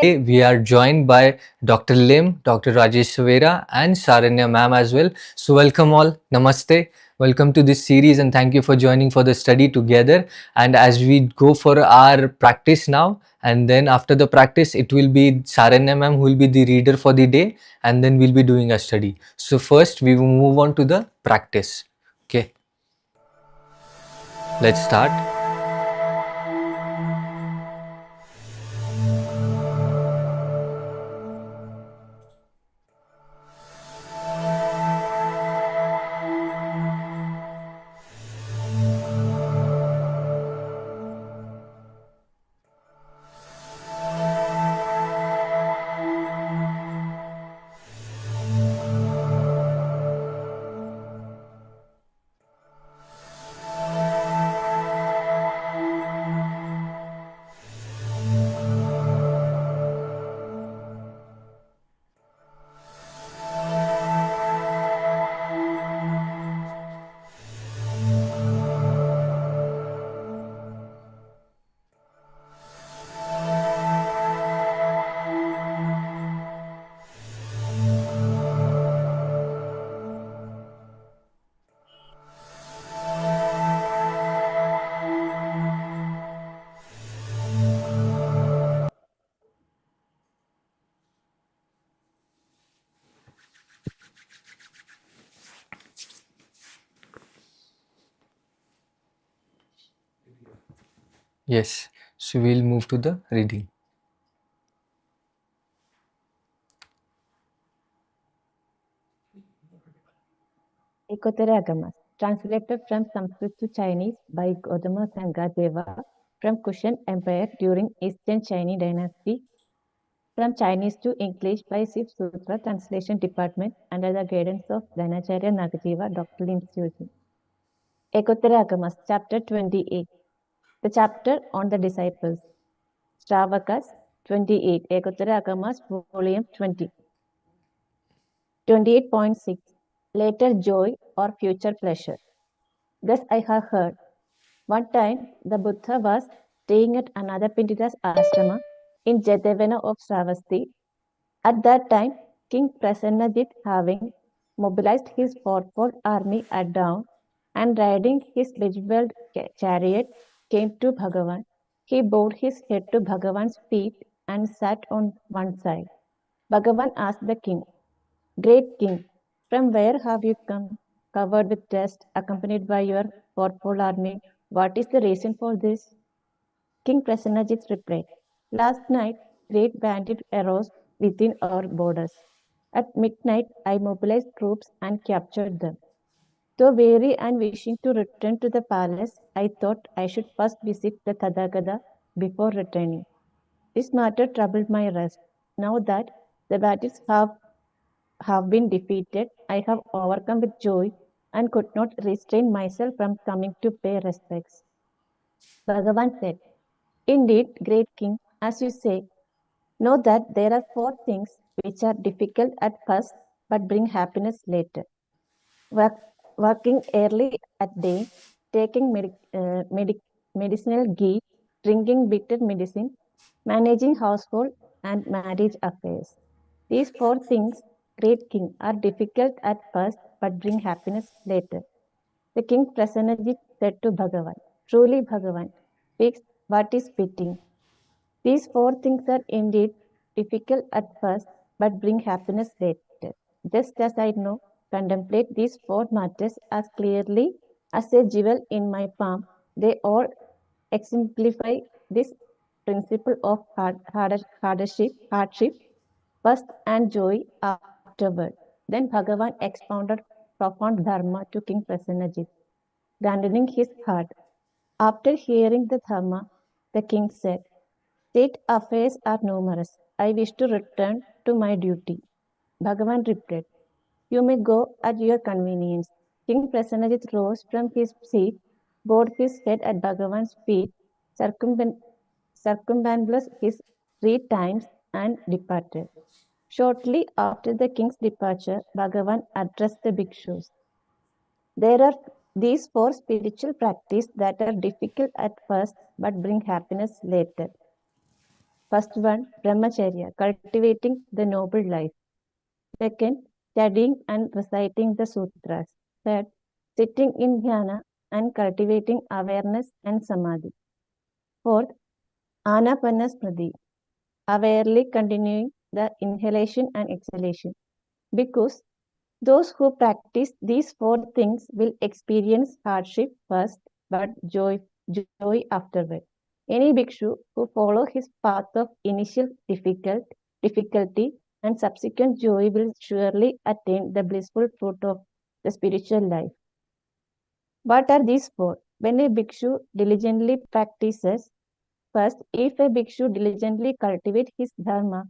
We are joined by Dr. Lim, Dr. Rajesh Savera, and Saranya ma'am as well. So welcome all. Namaste. Welcome to this series and thank you for joining for the study together. And as we go for our practice now, and then after the practice, it will be Saranya ma'am who will be the reader for the day, and then we'll be doing a study. So first, we will move on to the practice. Okay. Let's start. Yes. So we'll move to the reading. Ekotara Āgamas, translated from Sanskrit to Chinese by Gautama Sanghadeva from Kushan Empire during Eastern Chinese dynasty, from Chinese to English by Shiv Sutra Translation Department under the guidance of Dhanacharya Nagajiva, Dr. Lim Suji. Ekotara Āgamas, Chapter 28, the chapter on the disciples. Stravakas 28, Ekotara Āgamas, Volume 20. 28.6, later joy or future pleasure. Thus I have heard. One time, the Buddha was staying at another Pandita's ashrama in Jetavana of Sravasti. At that time, King Prasanajit, having mobilized his fourfold army at dawn and riding his bejeweled chariot, came to Bhagavan. He bowed his head to Bhagavan's feet and sat on one side. Bhagavan asked the king, "Great king, from where have you come, covered with dust, accompanied by your fourfold army? What is the reason for this?" King Prasenajit replied, "Last night, great bandit arose within our borders. At midnight, I mobilized troops and captured them. Though weary and wishing to return to the palace, I thought I should first visit the Tathagata before returning. This matter troubled my rest. Now that the bandits have been defeated, I have overcome with joy and could not restrain myself from coming to pay respects." Bhagavan said, "Indeed, great king, as you say, know that there are four things which are difficult at first but bring happiness later. Work, working early at day, taking medicinal ghee, drinking bitter medicine, managing household and marriage affairs. These four things, great king, are difficult at first but bring happiness later." The king Prasanajit said to Bhagavan, "Truly, Bhagavan speaks what is fitting. These four things are indeed difficult at first but bring happiness later. Just as I know, contemplate these four matters as clearly as a jewel in my palm, they all exemplify this principle of hardship first and joy afterward." Then Bhagavan expounded profound dharma to King Prasanajit, abandoning his heart. After hearing the dharma, the king said, "State affairs are numerous. I wish to return to my duty." Bhagavan replied, "You may go at your convenience." King Prasanajit rose from his seat, bowed his head at Bhagavan's feet, circumambulated his 3 times, and departed. Shortly after the king's departure, Bhagavan addressed the bhikshus. There are these four spiritual practices that are difficult at first but bring happiness later. First one, brahmacharya, cultivating the noble life. Second, studying and reciting the sutras. Third, sitting in dhyana and cultivating awareness and samadhi. Fourth, anapanasmriti, awarely continuing the inhalation and exhalation. Because those who practice these four things will experience hardship first, but joy afterward. Any bhikshu who follow his path of initial difficulty and subsequent joy will surely attain the blissful fruit of the spiritual life. What are these four? When a bhikshu diligently practices, first, if a bhikshu diligently cultivates his dharma,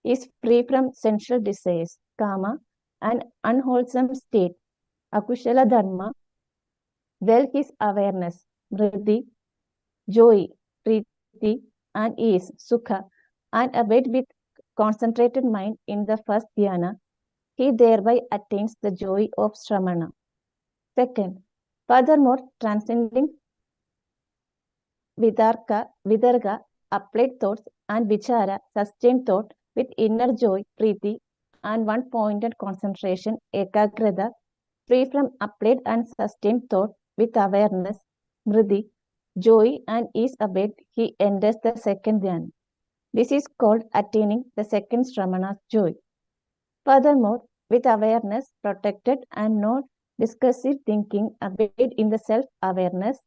is free from sensual desires, kama, an unwholesome state, akushala dharma, well his awareness, mriti, joy, priti, and ease, sukha, and abide with concentrated mind in the first dhyana, he thereby attains the joy of Shramana. Second, furthermore, transcending vidarga, applied thoughts, and vichara, sustained thought, with inner joy, priti, and one-pointed concentration, ekagrata, free from applied and sustained thought, with awareness, mriti, joy, and ease abate, he enters the second dhyana. This is called attaining the second Shramana's joy. Furthermore, with awareness protected and no discursive thinking abate in the self-awareness,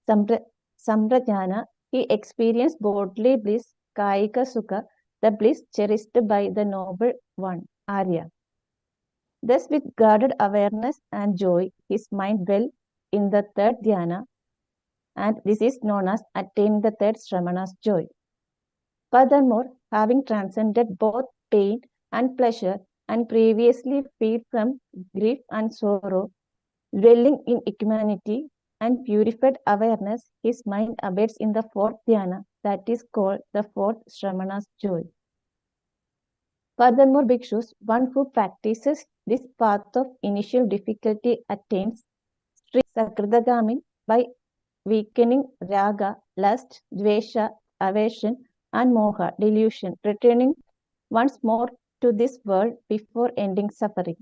samprajnana, he experienced bodily bliss, kayika sukha, the bliss cherished by the noble one, Arya. Thus, with guarded awareness and joy, his mind dwell in the third dhyana, and this is known as attaining the third Shramana's joy. Furthermore, having transcended both pain and pleasure, and previously freed from grief and sorrow, dwelling in equanimity and purified awareness, his mind abates in the fourth dhyana, that is called the fourth Shramana's joy. Furthermore, bhikshus, one who practices this path of initial difficulty attains Sri Sakridagamin by weakening raga, lust, dvesha, aversion, and moha, delusion, returning once more to this world before ending suffering.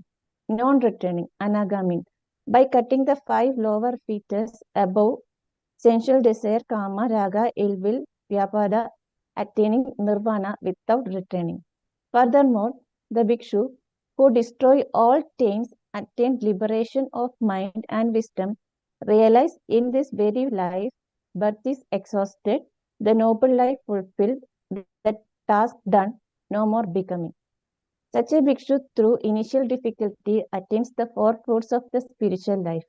Non-returning, anagamin, by cutting the five lower fetters above sensual desire, kama, raga, ill will, vyapada, attaining nirvana without returning. Furthermore, the bhikshu who destroy all taints attain liberation of mind and wisdom, realize in this very life birth is exhausted, the noble life fulfilled, the task done, no more becoming. Such a bhikshu through initial difficulty attains the four fruits of the spiritual life.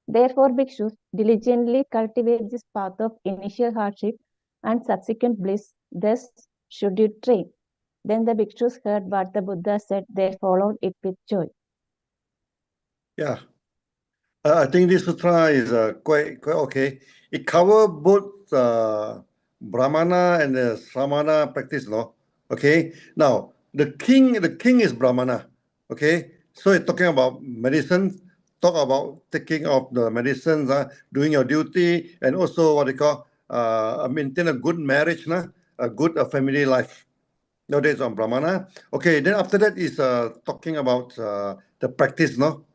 Therefore, bhikshus diligently cultivate this path of initial hardship and subsequent bliss. Thus should you train. Then the bhikshus heard what the Buddha said. They followed it with joy. Yeah. I think this sutra is quite okay. It covers both Brahmana and the Samana practice, no? Okay. Now the king is Brahmana. Okay. So it's talking about medicine, talk about taking of the medicines, doing your duty, and also what they call maintain a good marriage, a good family life. No, that's on Brahmana. Okay. Then after that is talking about the practice, no?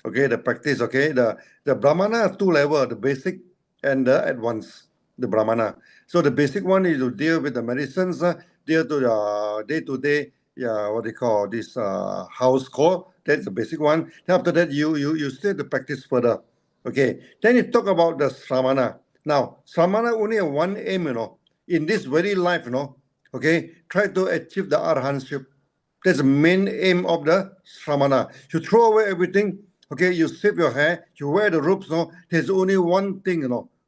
Okay, the practice, okay. The Brahmana have two levels, the basic and the advanced, the Brahmana. So the basic one is to deal with the medicines, deal to the day-to-day, yeah, what they call this house call. That's the basic one. Then after that, you still to practice further. Okay. Then you talk about the Sramana. Now, Sramana only have one aim, in this very life, okay, try to achieve the arahantship. That's the main aim of the Sramana. You throw away everything. Okay, you shave your hair, you wear the robes, no? There's only one thing,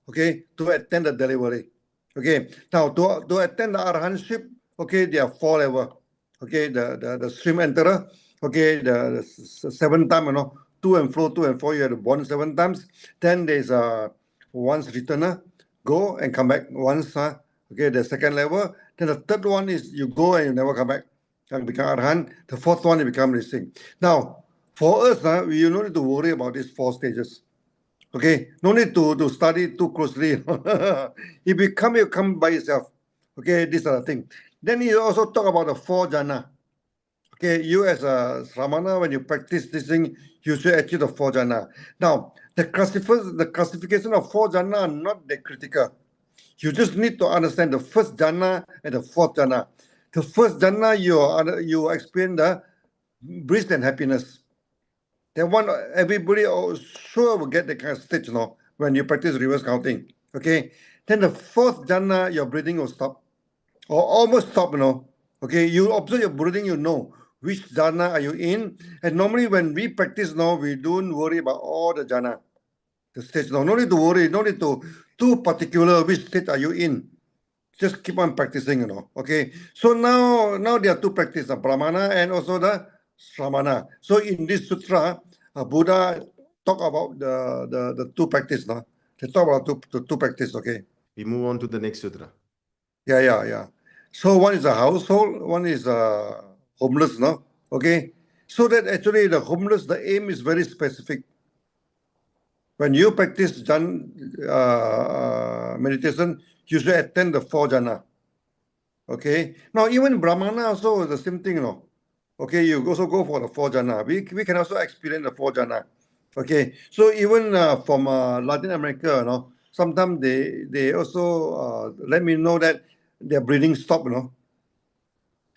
okay, to attend the delivery. Okay, now to attend the arahantship, okay, there are four levels. Okay, the stream enterer, okay, the seven time, to and fro, you have to born seven times. Then there's once returner, go and come back once, okay, the second level. Then the third one is you go and you never come back and become arahant. The fourth one, you become this thing. Now, for us, we don't need to worry about these four stages. Okay, no need to study too closely. If you come by yourself. Okay, these are the things. Then he also talk about the 4 jhana. Okay, you as a Sramana, when you practice this thing, you should achieve the 4 jhana. Now, the classification of 4 jhana are not that critical. You just need to understand the first jhana and the 4th jhana. The first jhana, you experience the bliss and happiness. That one, everybody sure will get the kind of stage, when you practice reverse counting. Okay. Then the 4th jhana, your breathing will stop, or almost stop, Okay, you observe your breathing, you know which jhana are you in. And normally when we practice now, we don't worry about all the jhana, the stage. No need to worry, no need to too particular which state are you in. Just keep on practicing, Okay. So now there are 2 practices, the Brahmana and also the Sramana. So in this sutra, Buddha talk about the 2 practice, no? They talk about the two practice, okay? We move on to the next sutra. Yeah. So one is a household, one is homeless, no? Okay. So that actually the homeless, the aim is very specific. When you practice meditation, you should attend the 4 jhana. Okay. Now even Brahmana also is the same thing, Okay, you also go for the 4 jhana. We can also experience the 4 jhana. Okay. So even from Latin America, sometimes they also let me know that their breathing stop,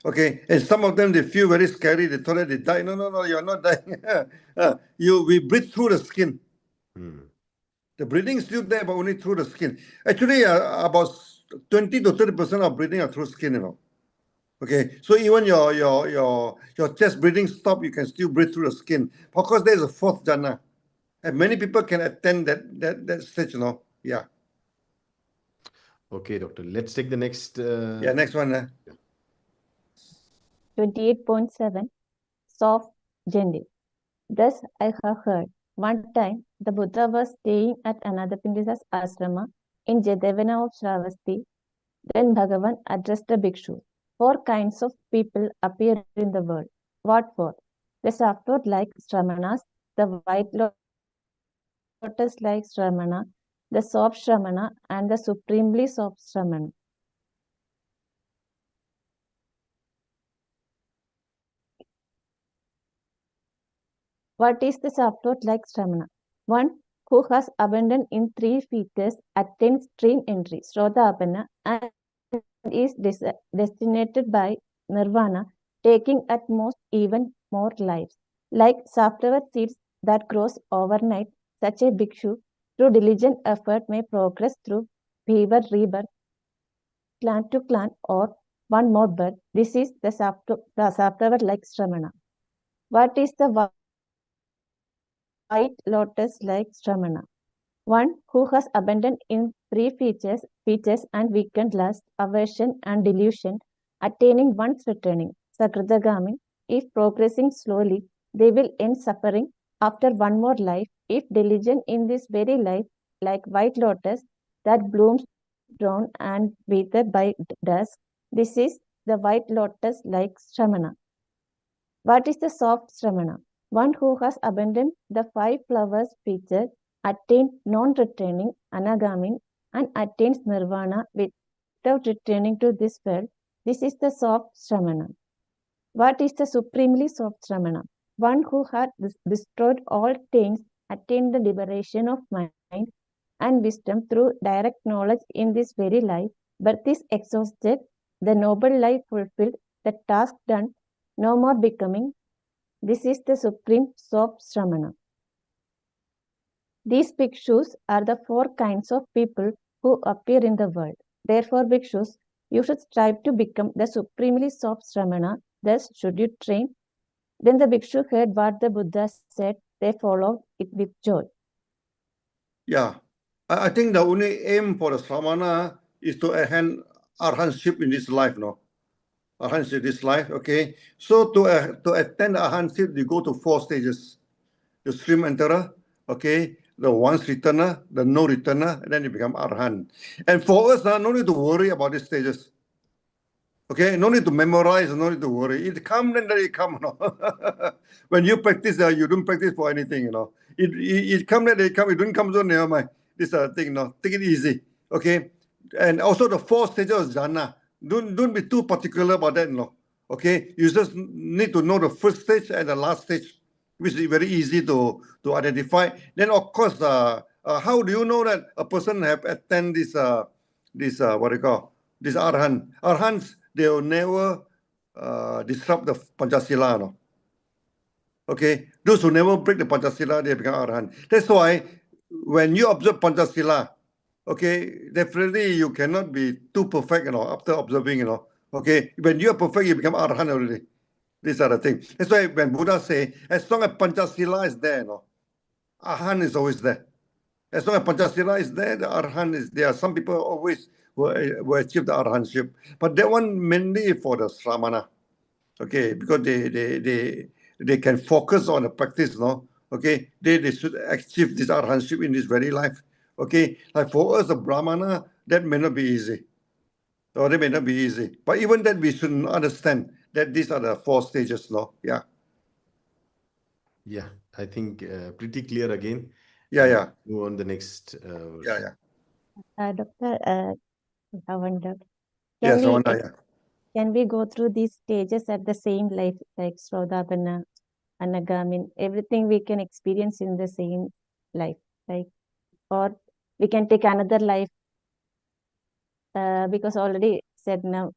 Okay, and some of them, they feel very scary. They thought that they die. No, you're not dying. We breathe through the skin. The breathing is still there, but only through the skin. Actually, about 20 to 30% of breathing are through skin, Okay, so even your chest breathing stop, you can still breathe through the skin. Of course, there's a 4th jhana, and many people can attend that stage, Yeah. Okay, doctor. Let's take the next. Next one. 28.7 Soft, gentle. Thus I have heard. One time, the Buddha was staying at another Pindisa's ashrama in Jedavana of Shravasti. Then Bhagavan addressed the bhikshu. 4 kinds of people appear in the world. What for? The saffron-like Sramanas, the white lotus-like Sramana, the soft Sramana, and the supremely soft Sramana. What is the saffron-like Sramana? One who has abandoned in 3 features attains stream entry, Srodapana, and is destined by nirvana, taking at most even more lives. Like safflower seeds that grows overnight, such a bhikshu, through diligent effort, may progress through fever rebirth, clan to clan, or one more birth. This is the safflower-like Sramana. What is the white lotus-like Sramana? One who has abandoned in 3 features and weakened lust, aversion, and delusion, attaining once returning, Sakritagami. If progressing slowly, they will end suffering after one more life. If diligent in this very life, like white lotus that blooms brown and withered by dusk, this is the white lotus-like Shramana. What is the soft Shramana? One who has abandoned the 5 flowers feature, attained non-returning Āgamas, and attains nirvana without returning to this world. This is the soft Shramana. What is the supremely soft Shramana? One who had destroyed all things, attained the liberation of mind and wisdom through direct knowledge in this very life. Birth is exhausted, the noble life fulfilled, the task done, no more becoming. This is the supreme soft Shramana. These bhikshus are the 4 kinds of people who appear in the world. Therefore, bhikshus, you should strive to become the supremely soft Shramana. Thus should you train. Then the bhikshu heard what the Buddha said. They followed it with joy. Yeah. I think the only aim for the Sramana is to attain arhanship in this life, Arhanship this life, okay? So to attain arhanship, you go to 4 stages. The stream enterer, okay? The once returner, the no returner, and then you become arhan. And for us, no need to worry about these stages. Okay, no need to memorize, no need to worry. It comes, then it comes. When you practice, you don't practice for anything, It comes, then it comes. It don't come, so never mind. This is a thing, Take it easy, okay? And also the 4 stages of jhana. Don't be too particular about that, Okay, you just need to know the first stage and the last stage, which is very easy to identify. Then of course, how do you know that a person have attend this what do you call this arhan? Arhans, they will never disrupt the Panchasila, no. Okay, those who never break the Panchasila, they become arhan. That's why when you observe Panchasila, okay, definitely you cannot be too perfect, after observing, Okay, when you are perfect, you become arhan already. These are the things. That's why when Buddha say, as long as Panchasila is there, arhan is always there. As long as Panchasila is there, the arhan is there. Some people always will achieve the arhanship, but that one mainly for the sramana. Okay, because they can focus on the practice, Okay, they should achieve this arhanship in this very life. Okay, like for us, the brahmana, that may not be easy. Or that may not be easy. But even that, we should understand that these are the 4 stages, Yeah. Yeah, I think pretty clear again. Yeah. Move on the next Yeah, verse. yeah. Doctor, I wonder, Yes, can we Ramana, yeah. can we go through these stages at the same life, like Srodapana, Anagamin, everything we can experience in the same life, like, or we can take another life, because already said now,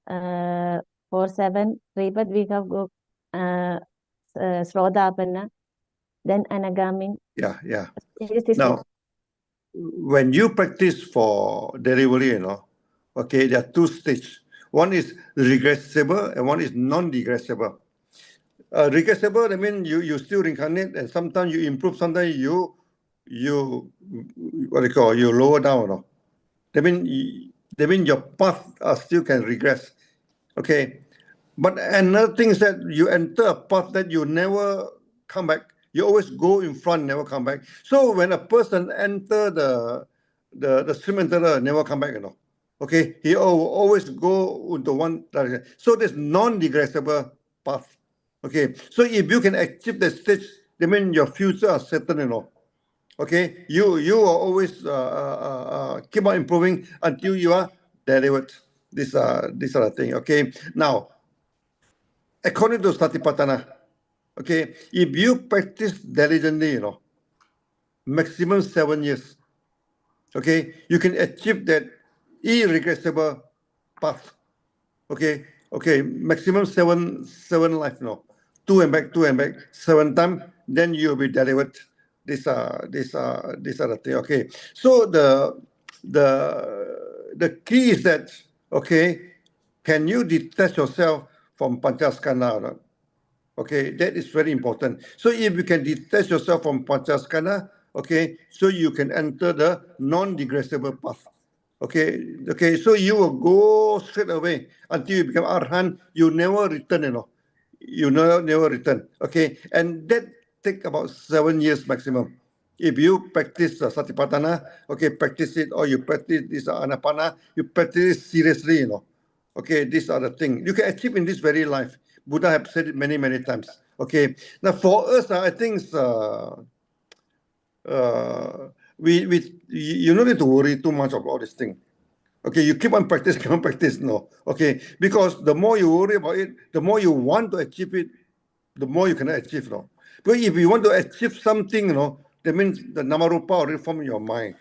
4-7 rebirth we have go Srodapana, then Anagamin. Yeah. Is this Now, when you practice for delivery, okay, there are 2 stages. One is regressible and one is non-regressible. Regressible, I mean, you still reincarnate, and sometimes you improve, sometimes you what do you call, you lower down, That mean your path still can regress. Okay. But another thing is that you enter a path that you never come back. You always go in front, never come back. So when a person enter the stream enterer, never come back, Okay, he always go into one direction. So there's non-regressible path. Okay, so if you can achieve the stage, that means your future is certain, Okay, you are always keep on improving until you are delivered. This are the thing. Okay, now according to Satipatthana, okay, if you practice diligently, maximum 7 years, okay, you can achieve that irregressible path. Okay, maximum seven life, two and back, 7 times, then you'll be delivered. These are the thing. Okay, so the key is that, okay, can you detach yourself from panchaskandha or not? Okay, that is very important. So if you can detach yourself from panchaskandha, okay, so you can enter the non-regressible path. Okay, so you will go straight away until you become arhan. You never return, You never return. Okay, and that take about 7 years maximum. If you practice satipatthana, okay, practice it, or you practice this anapana, you practice it seriously, Okay, these are the things you can achieve in this very life. Buddha have said it many, many times. Okay, now for us, I think we you don't need to worry too much about all this thing. Okay, you keep on practice, keep on practice, no. Okay, because the more you worry about it, the more you want to achieve it, the more you can achieve, no. But if you want to achieve something, that means the namarupa already form in your mind.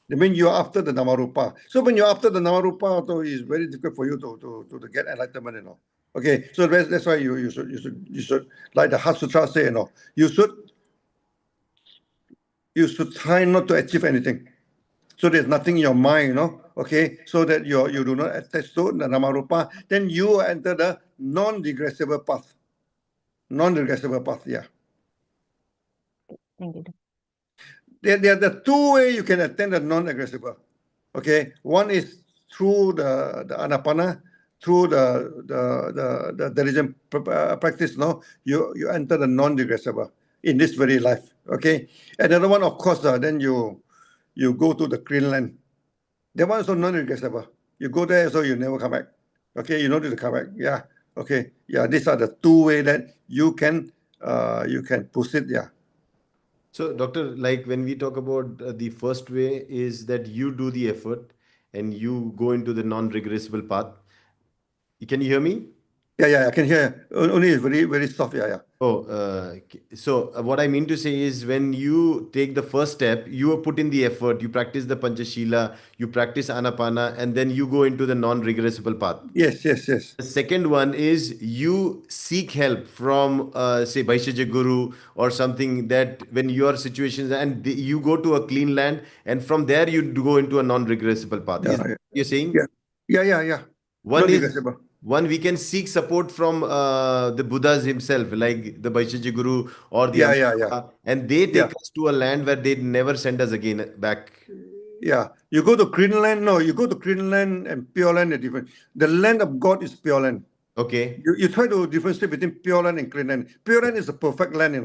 That means you're after the namarupa. So when you're after the namarupa, it's very difficult for you to get enlightenment, Okay, so that's why you should, like the Heart Sutra say, you should try not to achieve anything. So there's nothing in your mind, Okay, so that you do not attach to the namarupa, then you enter the non-regressible path. Non-regressible path, yeah. Thank you. There are the 2 ways you can attain the non-aggressible. Okay, one is through the anapana, through the diligent practice. No, you enter the non-regressible in this very life. Okay, another one, of course, then you go to the green land. That one also non-regressible. You go there, so you never come back. Okay, you don't need to come back. Yeah. Okay. Yeah. These are the 2 ways that you can proceed. Yeah. So, doctor, like when we talk about the first way is that you do the effort and you go into the non-regressible path. Can you hear me? Yeah, I can hear. Only it's very, very soft. Yeah. Oh, so what I mean to say is when you take the first step, you put in the effort, you practice the Panchashila, you practice Anapana, and then you go into the non-regressible path. Yes. The second one is you seek help from, say, Vaishya Guru or something, that when your situations and you go to a clean land, and from there you go into a non-regressible path. Is that Yeah. what you're saying? Yeah. Yeah. One Not is negotiable. one we can seek support from the Buddhas himself, like the Vaishya Guru or the Yeah. Āgamas, and they Yeah. take us to a land where they never send us again back. Yeah. You go to Greenland. No, you go to Greenland and Pure Land are different. The land of God is Pure Land. Okay. You try to differentiate between Pure Land and Clean Land. Pure Land is a perfect land,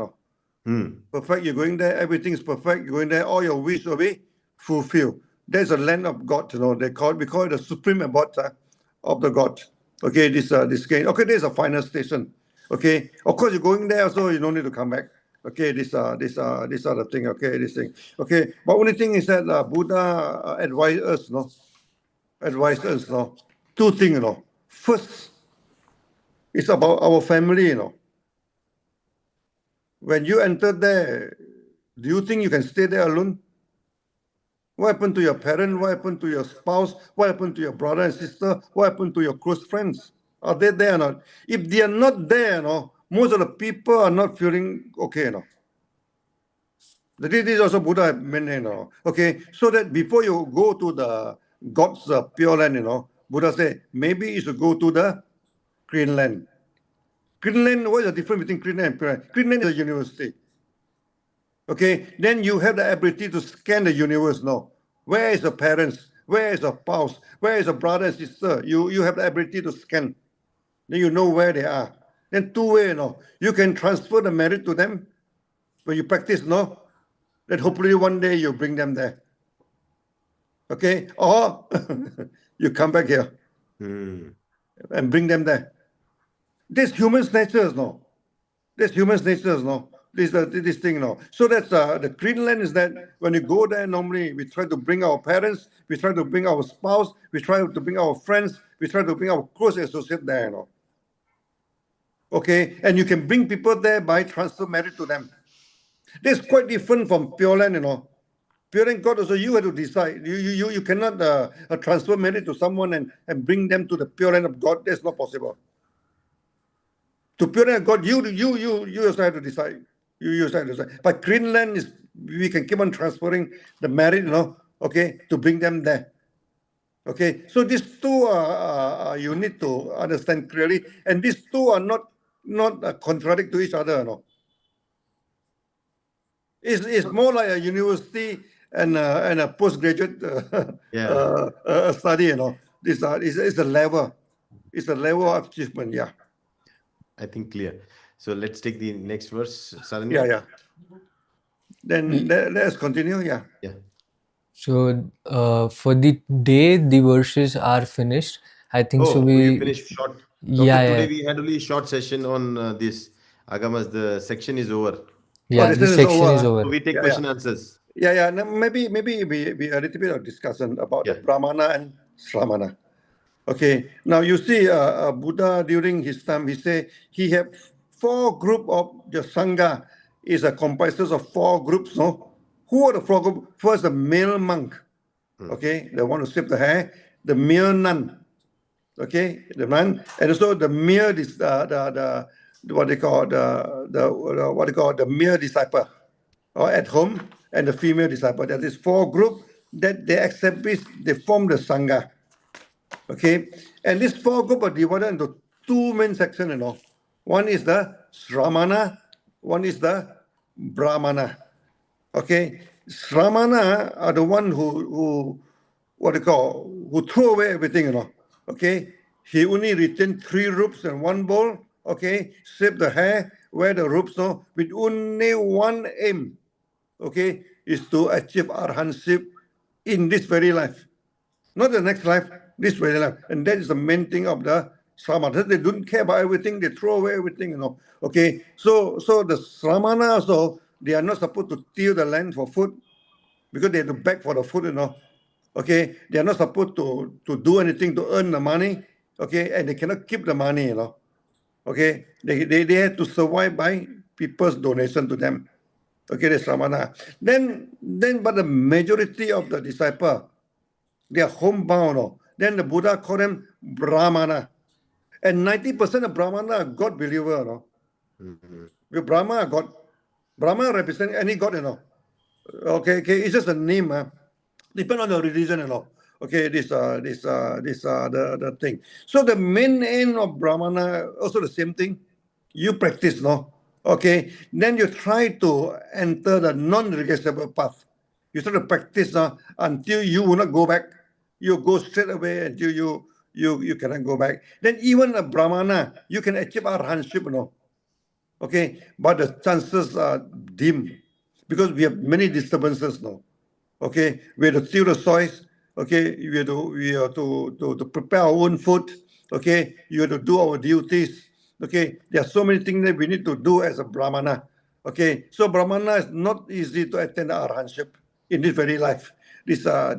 Perfect. You're going there, everything is perfect. You're going there, all your wish will be fulfilled. There's a land of God, we call it the supreme abode of the God. Okay, this game. Okay, there's a final station. Okay, of course you're going there, so you don't need to come back. Okay, this are the thing. Okay, this thing. Okay, but only thing is that Buddha advised us, two things, First, it's about our family, When you enter there, do you think you can stay there alone? What happened to your parent? What happened to your spouse? What happened to your brother and sister? What happened to your close friends? Are they there or not? If they are not there, most of the people are not feeling okay, This is also Buddha meant, Okay, so that before you go to the God's pure land, Buddha said, maybe you should go to the Green Land. Green Land, what is the difference between Green Land and Pure Land? Green Land is a university. Okay, then you have the ability to scan the universe now. Where is the parents? Where is the spouse? Where is the brother and sister? You have the ability to scan. Then you know where they are. Then two way, you can transfer the merit to them when you practice, Then hopefully one day you bring them there. Okay, or you come back here and bring them there. This human's nature, This human's nature, this thing, So that's the Greenland is that when you go there, normally we try to bring our parents, we try to bring our spouse, we try to bring our friends, we try to bring our close associate there, Okay, and you can bring people there by transfer merit to them. This is quite different from Pure Land, Pure Land God also you have to decide. You cannot transfer merit to someone and bring them to the Pure Land of God. That's not possible. To Pure Land of God, you also have to decide. You also have to decide. But Greenland is we can keep on transferring the merit, okay, to bring them there. Okay, so these two are you need to understand clearly, and these two are not contradict to each other, It's more like a university and a postgraduate study, This is a level. It's a level of achievement, yeah. I think clear. So let's take the next verse, Saranya. Yeah. Then let's continue, yeah. Yeah. So for the day, the verses are finished. I think so. You finished short. Yeah, Doctor, today yeah, we had only a short session on this. Agamas, the section is over. Oh, yeah. this The is section over. is over. So we take question answers. Yeah. Now, maybe we a little bit of discussion about the Yeah. Brahmana and Sramana. Okay. Now you see, Buddha during his time, he said he had four group of the sangha is a comprises of four groups. No, who are the four groups? First, the male monk. Okay, the one who shave the hair. The male nun. Okay, the nun, and also the mere the what they call what they call the mere disciple, or at home, and the female disciple. That is four group that they establish. They form the sangha. Okay, and these four groups are divided into two main sections. One is the Sramana, one is the Brahmana. Okay, Sramana are the one who what they call who throw away everything. Okay, he only retain three ropes and one bowl. Okay, shave the hair, wear the ropes. With only one aim. Okay, is to achieve arhanship in this very life. Not the next life, this very life. And that is the main thing of the Sramana. They don't care about everything, they throw away everything, Okay, so the Sramana also, they are not supposed to till the land for food because they have to beg for the food, Okay, they are not supposed to do anything to earn the money. okay, and they cannot keep the money, okay. They have to survive by people's donation to them. Okay, that's Ramana. But the majority of the disciple, they are homebound. Then the Buddha called them Brahmana. And 90% of Brahmana are God believer. With Brahma, God. Brahma represent any God, Okay, it's just a name. Depend on the religion, Okay, the thing. So the main aim of Brahmana also the same thing. You practice, Okay, then you try to enter the non-regressible path. You try to practice until you will not go back. You go straight away until you cannot go back. Then even a Brahmana, you can achieve arhanship, Okay, but the chances are dim because we have many disturbances now. Okay, we have to till the soils. Okay, we have to prepare our own food. Okay, you have to do our duties. Okay, there are so many things that we need to do as a Brahmana. Okay, so Brahmana is not easy to attain the arhanship in this very life. This thing.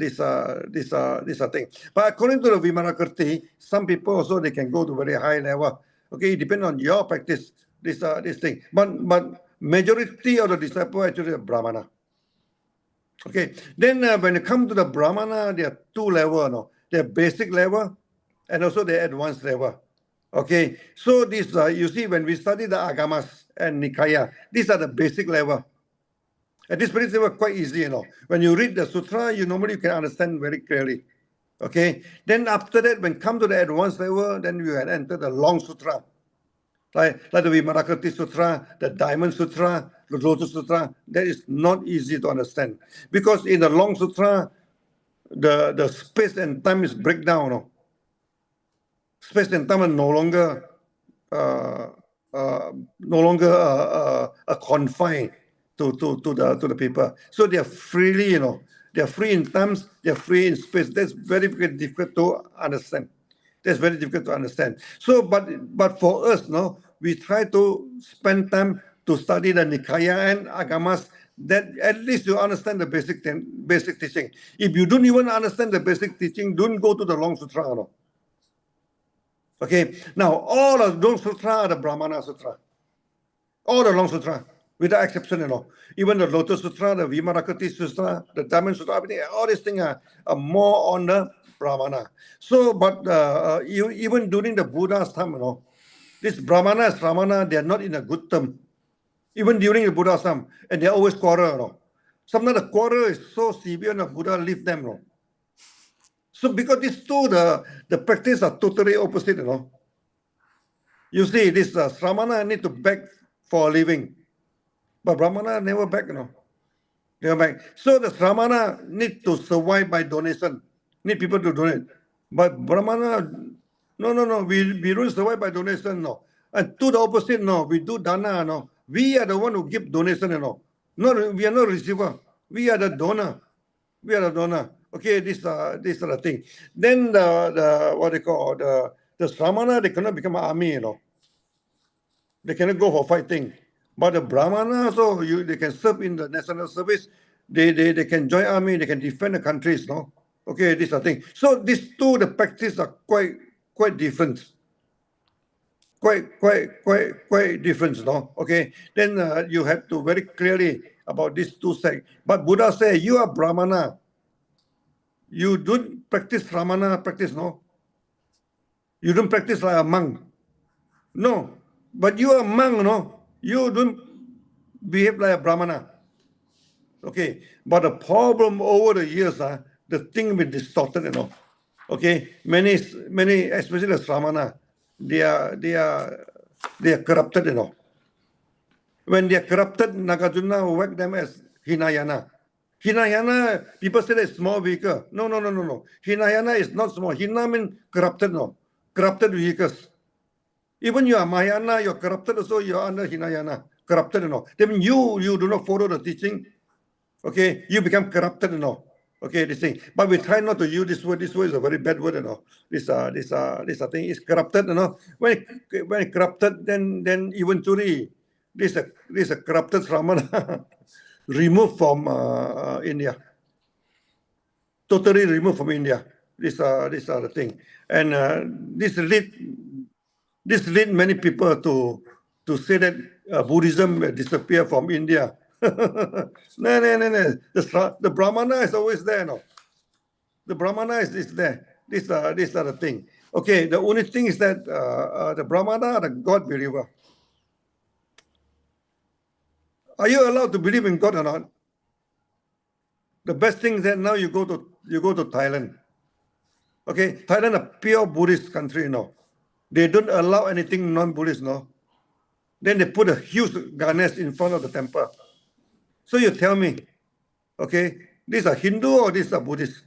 But according to the Vimarakirti, some people also they can go to very high level. Okay, it depends on your practice. This thing. But majority of the disciples actually are Brahmana. Okay, then when it comes to the Brahmana, there are two levels. No? There are basic level and also the advanced level. Okay, so this you see when we study the Agamas and Nikaya, these are the basic level. And this basic level quite easy, When you read the sutra, you normally can understand very clearly. Okay, then after that, when come to the advanced level, then you had enter the long sutra. Like the Vimarakirti Sutra, the Diamond Sutra, the Lotus Sutra, that is not easy to understand. Because in the long sutra, the space and time is breakdown. Space and time are no longer uh, confined to the people. So they are freely, they are free in times, they are free in space. That's very, very difficult to understand. That's very difficult to understand. So, but for us, we try to spend time to study the Nikaya and Agamas. That at least you understand the basic teaching. If you don't even understand the basic teaching, don't go to the long sutra. Okay. Now all of those sutra are the Brahmana Sutra. All the long sutra, without exception, Even the Lotus Sutra, the Vimarakirti Sutra, the Diamond Sutra, all these things are more on the Brahmana. So, but even during the Buddha's time, this Brahmanas, Ramana, they are not in a good term. Even during the Buddha's time, and they always quarrel, Sometimes the quarrel is so severe, the Buddha leave them, So because these two, the practice are totally opposite, You see, this Ramana need to beg for a living. But Brahmana never beg, Never beg. So the Brahmana need to survive by donation. Need people to donate. But Brahmana, no. We don't survive by donation, no. And to the opposite, no. We do dana, no. We are the one who give donation, No, we are not receiver. We are the donor. We are the donor. Okay, this are the thing. Then the what they call the Brahmana, they cannot become an army, They cannot go for fighting. But the Brahmana, so they can serve in the national service. They can join army. They can defend the countries. No, okay, this is the thing. So these two, the practice are quite different. Quite different. No, okay. Then you have to very clearly about these two sects. But Buddha said, you are Brahmana. You don't practice Ramana practice. No, you don't practice like a monk. No, but you are a monk. No, you don't behave like a Brahmana. Okay, but the problem over the years, the thing been distorted, Okay, many, especially the Sramana, they are corrupted, When they are corrupted, Nagarjuna whack them as Hinayana. Hinayana, people say it's small vehicle. No. Hinayana is not small. Hina means corrupted, corrupted vehicles. Even you are Mahayana, you're corrupted, also you're under Hinayana, corrupted, That means you do not follow the teaching. Okay, you become corrupted, Okay, this thing. But we try not to use this word. This word is a very bad word, This thing is corrupted, When it corrupted, then eventually this a corrupted Brahmana removed from India. Totally removed from India. These are the thing, and this lead many people to say that Buddhism will disappear from India. No, no, no, no. The Brahmana is always there, no. The Brahmana is there. These are the thing. Okay, the only thing is that the Brahmana are the God believer. Are you allowed to believe in God or not? The best thing is that now you go to Thailand. Okay, Thailand a pure Buddhist country, you know. They don't allow anything non-Buddhist, no. Then they put a huge Ganesh in front of the temple. So you tell me, okay, these are Hindu or these are Buddhist?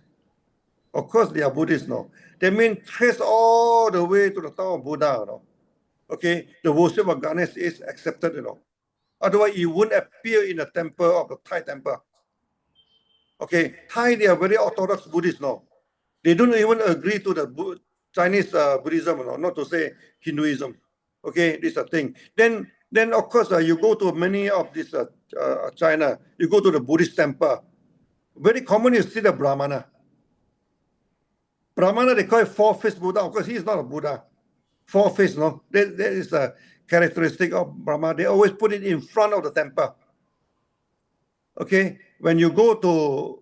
Of course they are Buddhist, no. They mean trace all the way to the time of Buddha, you know. Okay, the worship of Ganesh is accepted, you know. Otherwise, it wouldn't appear in the temple of the Thai temple. Okay, Thai, they are very orthodox Buddhists, no. They don't even agree to the Chinese Buddhism, no, not to say Hinduism. Okay, this is a thing. Then of course, you go to many of this China, you go to the Buddhist temple. Very common you see the Brahmana. Brahmana, they call it four-faced Buddha. Of course, he is not a Buddha. Four-faced, no? That is a characteristic of Brahma. They always put it in front of the temple. Okay, when you go to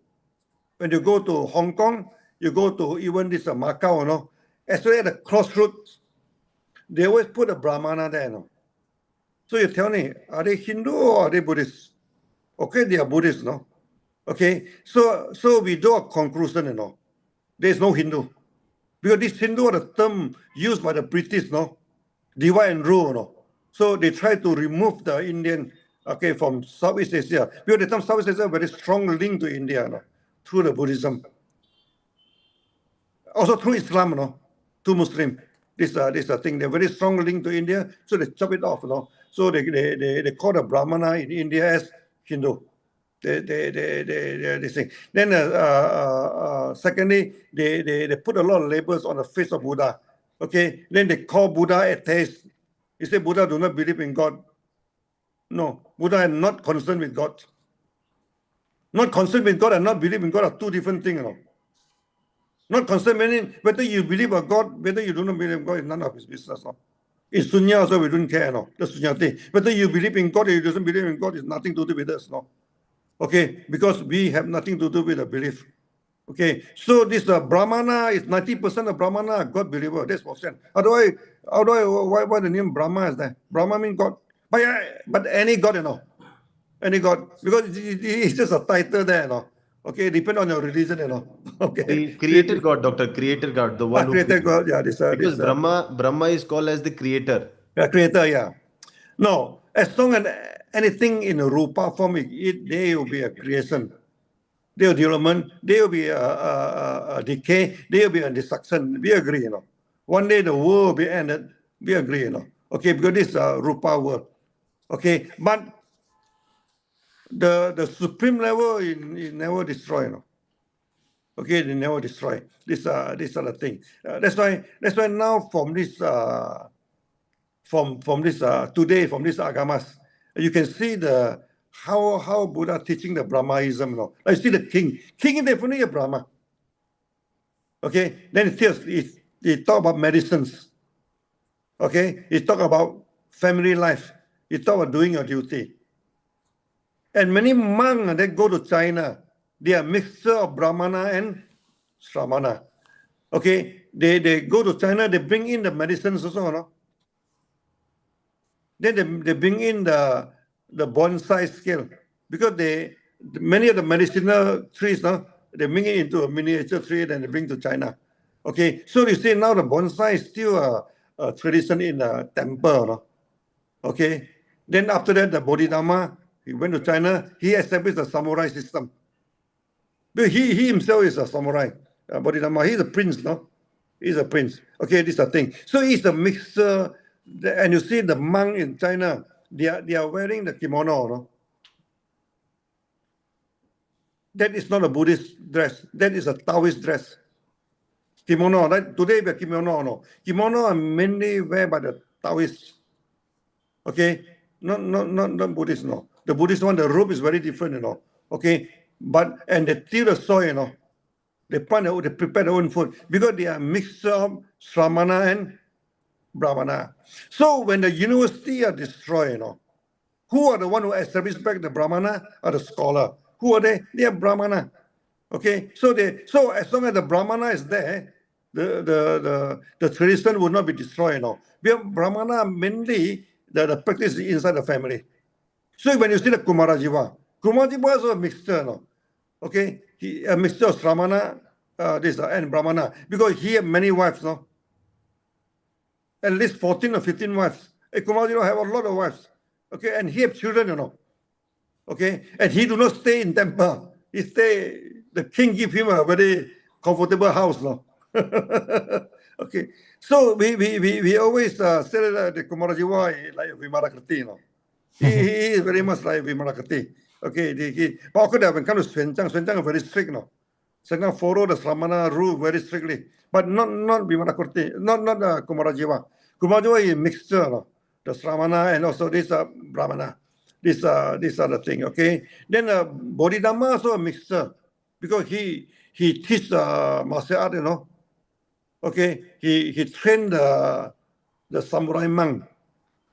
Hong Kong, you go to even this Macau, you know, especially at the crossroads, they always put a Brahmana there, you know. So you tell me, are they Hindu or are they Buddhist? Okay, they are Buddhist, no? Okay, so we draw a conclusion, you know. There is no Hindu. Because this Hindu are the term used by the British, no? Divide and rule, no? So they try to remove the Indian, okay, from Southeast Asia. Because the term Southeast Asia very strong link to India, no? Through the Buddhism. Also through Islam, no? To Muslim. This thing. They're very strong link to India, so they chop it off, no? So they call the Brahmana in India as Hindu. They say. Then secondly, they put a lot of labels on the face of Buddha. Okay, then they call Buddha atheist. You say Buddha do not believe in God. No, Buddha is not concerned with God. Not concerned with God and not believe in God are two different things, you know. Not concerned meaning whether you believe in God, whether you do not believe in God is none of his business, no. In Sunya also we don't care, no. The Sunya thing. Whether you believe in God or you doesn't believe in God is nothing to do with us, no. Okay, because we have nothing to do with the belief. Okay, so this Brahmana is 90% of Brahmana are God believer. That's what I'm saying. Why the name Brahma is there? Brahma means God. But any God, you know. Any God. Because it's just a title there, you know. Okay, depend on your religion, you know. Okay. The creator God, Doctor, creator God, the one who Creator created. God, yeah, this Because Brahma is called as the creator. creator, yeah. No, as long as anything in a rupa form, there will be a creation. There will be development, there will be a decay, there will be a destruction. We agree, you know. One day the world will be ended. We agree, you know. Okay, because this is a rupa world. Okay, but the supreme level it never destroy, you know. Okay, they never destroy. These are the thing. That's why now from this today from this Agamas, you can see the how Buddha teaching the Brahmaism. You know, like you see the king. King is definitely a Brahma. Okay, then he talk about medicines. Okay, he talk about family life. He talk about doing your duty. And many monks that go to China, they are mixture of Brahmana and Shramana. Okay, they go to China, they bring in the medicines also, no? Then they bring in the bonsai scale because many of the medicinal trees, no, they bring it into a miniature tree and they bring to China. Okay, so you see now the bonsai is still a tradition in a temple, no? Okay, then after that the Bodhidharma, he went to China, he established a samurai system. But he himself is a samurai, Bodhidharma. He's a prince, no? He's a prince. Okay, this is the thing. So it's a mixture, and you see the monk in China, they are wearing the kimono, no? That is not a Buddhist dress. That is a Taoist dress. Kimono, right? Today we have kimono, no? Kimono are mainly wear by the Taoists. Okay, not Buddhist, no. The Buddhist one, the robe is very different, you know. Okay, and they till the soil, you know. They prepare their own food because they are a mixture of Shramana and Brahmana. So when the university are destroyed, who are the one who established back the Brahmana or the scholar? Who are they? They are Brahmana. Okay, so as long as the Brahmana is there, the tradition will not be destroyed. We have Brahmana mainly the practice inside the family. So when you see the Kumarajiva is a mixture, okay, a mixture of Shramana and Brahmana, because he had many wives, at least 14 or 15 wives. Kumarajiva have a lot of wives, okay, and he have children, okay, and he do not stay in temple. He stay. The king give him a very comfortable house, Okay, so we always say that the Kumarajiva is like Vimarakriti, he is very much like Vimalakati. Okay, but of course, when it comes to Swenchang is very strict, Swenchang follow the Sramana rule very strictly, but not Vimalakati, not Kumarajiva. Kumarajiva is a mixture, the Sramana and also this Brahmana. These are the thing. Okay, then Bodhidharma also a mixture because he teach martial art, Okay, he trained the samurai monk.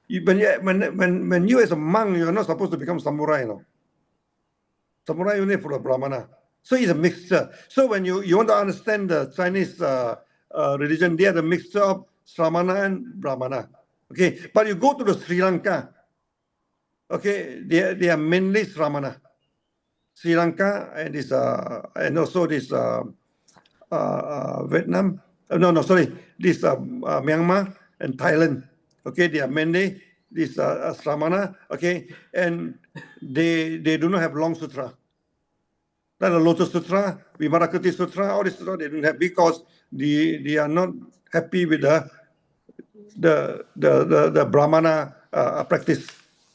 When you as a monk, you're not supposed to become samurai, Samurai only for the Brahmana. So it's a mixture. So when you want to understand the Chinese religion, they are the mixture of Sramana and Brahmana. Okay, but you go to the Sri Lanka, okay, they are mainly Sramana. Sri Lanka and this and also this Vietnam. This Myanmar and Thailand. Okay, they are mainly this Sramana. Okay, and they do not have long sutra. Like the Lotus Sutra, Vimarakati Sutra, all this sutra they don't have because they are not happy with the Brahmana practice.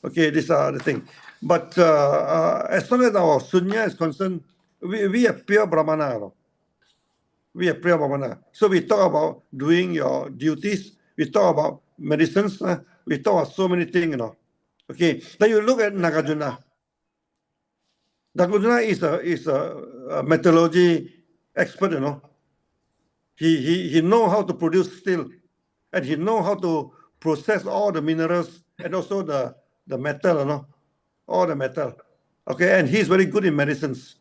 Okay, these are the thing. But as long as our Sunya is concerned, we are pure Brahmana. We are pure Brahmana. So we talk about doing your duties. We talk about medicines. We talk about so many things. Okay. Then you look at Nagarjuna. Nagarjuna is a metallurgy expert. He know how to produce steel, and he know how to process all the minerals and also the metal. All the metal. Okay, and he's very good in medicines.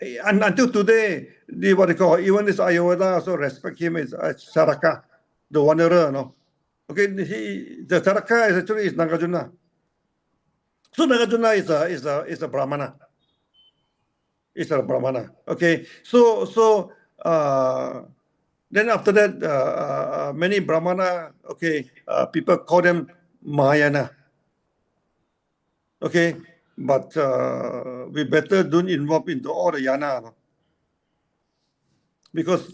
And until today, what they call even this Ayurveda also respect him as Charaka, the wanderer. Okay, the Charaka is Nagarjuna. So Nagarjuna is a Brahmana. It's a Brahmana. Okay, so then after that, many Brahmana, okay, people call them Mahayana. Okay, but we better don't involve into all the yana, because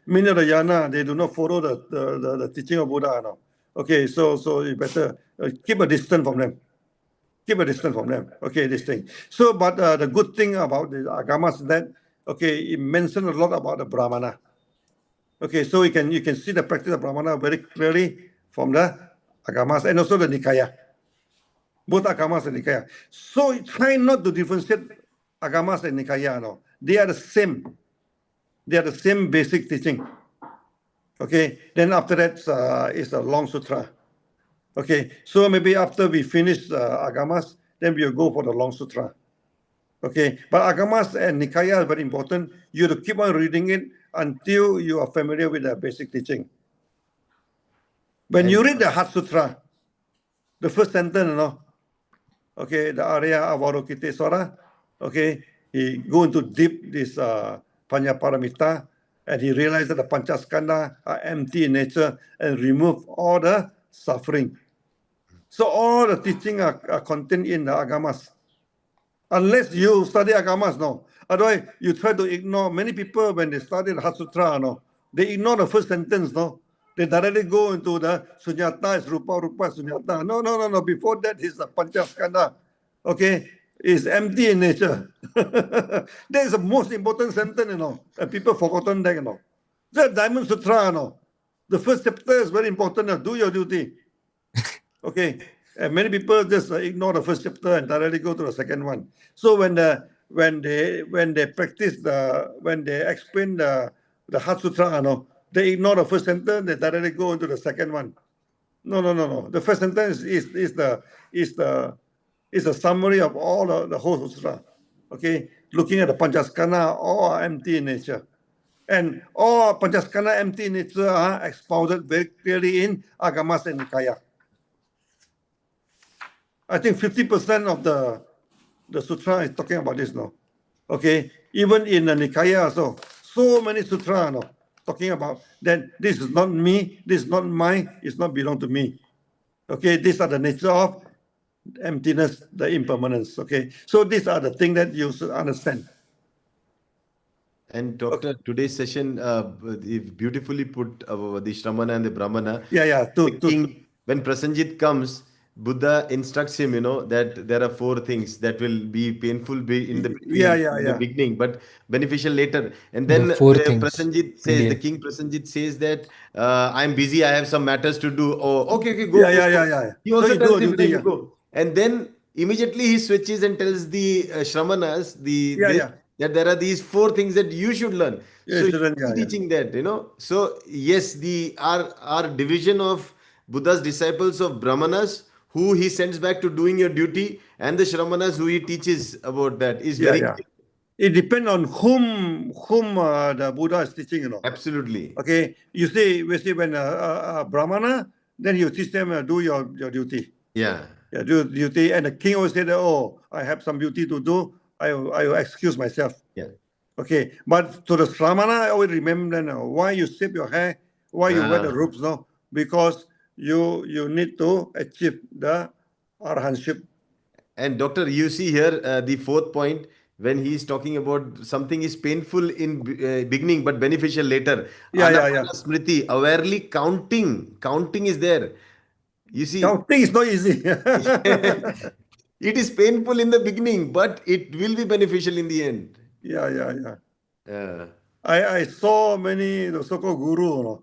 many of the yana they do not follow the teaching of Buddha. Okay, so you better keep a distance from them. Keep a distance from them. Okay, this thing. So, but the good thing about the Agamas is that it mentioned a lot about the Brahmana. Okay, so you can see the practice of Brahmana very clearly from the Agamas and also the Nikaya. Both Agamas and Nikaya. So try not to differentiate Agamas and Nikaya. They are the same. They are the same basic teaching. Okay. Then after that is the long sutra. Okay. So maybe after we finish Agamas, then we'll go for the long sutra. Okay. But Agamas and Nikaya is very important. You have to keep on reading it until you are familiar with the basic teaching. When you read the Heart Sutra, the first sentence, okay, the Arya Avalokitesvara, okay, he go into deep this Panyaparamita, and he realized that the Panchaskanda are empty in nature and remove all the suffering. So all the teaching are contained in the Agamas. Unless you study Agamas, otherwise you try to ignore. Many people when they study the Heart Sutra, they ignore the first sentence, They directly go into the Sunyata is Rupa, Rupa Sunyata. No. Before that is the Panchaskanda. Okay, is empty in nature. That is the most important sentence, and people forgotten that, The Diamond Sutra, the first chapter is very important. Do your duty. Okay, and many people just ignore the first chapter and directly go to the second one. So when when they practice when they explain the Heart Sutra, they ignore the first sentence, they directly go into the second one. No. The first sentence is a summary of all the whole sutra. Okay, looking at the Panchaskana, all are empty in nature. And all Panchaskana empty in nature are expounded very clearly in Agamas and Nikaya. I think 50% of the sutra is talking about this now. Okay, even in the Nikaya also, so many sutra talking about that this is not me, this is not mine, it's not belong to me. Okay, these are the nature of emptiness, the impermanence. Okay, so these are the things that you should understand. And Doctor, today's session is beautifully put the Shramana and the Brahmana. Yeah. The king, when Prasenjit comes, Buddha instructs him, that there are four things that will be painful in the beginning, but beneficial later. And The then four things. Prasenjit says, India. the king Prasenjit says that I'm busy, I have some matters to do. Oh, okay, go. Yeah. He So also you do tells a him, duty, you go. And then immediately he switches and tells the Shramanas, that there are these four things that you should learn. Yeah, So shouldn't, he's teaching that, So yes, our division of Buddha's disciples of Brahmanas, who he sends back to doing your duty, and the Shramanas who he teaches about that is very yeah. It depends on whom the Buddha is teaching, Absolutely. Okay, you see when a Brahmana, then you teach them do your duty. Yeah. Yeah, do duty, and the king always said, "Oh, I have some duty to do. I will excuse myself." Yeah. Okay, but to the Shramana, I always remember why you shave your hair, why you wear the robes, no? Because you need to achieve the arhanship. And Doctor, you see here the fourth point when he is talking about something is painful in beginning but beneficial later. Yeah. Anapana smriti, awarely counting is there. You see, Counting is not easy. it is painful in the beginning, but it will be beneficial in the end. Yeah. Uh, I saw many the so-called guru,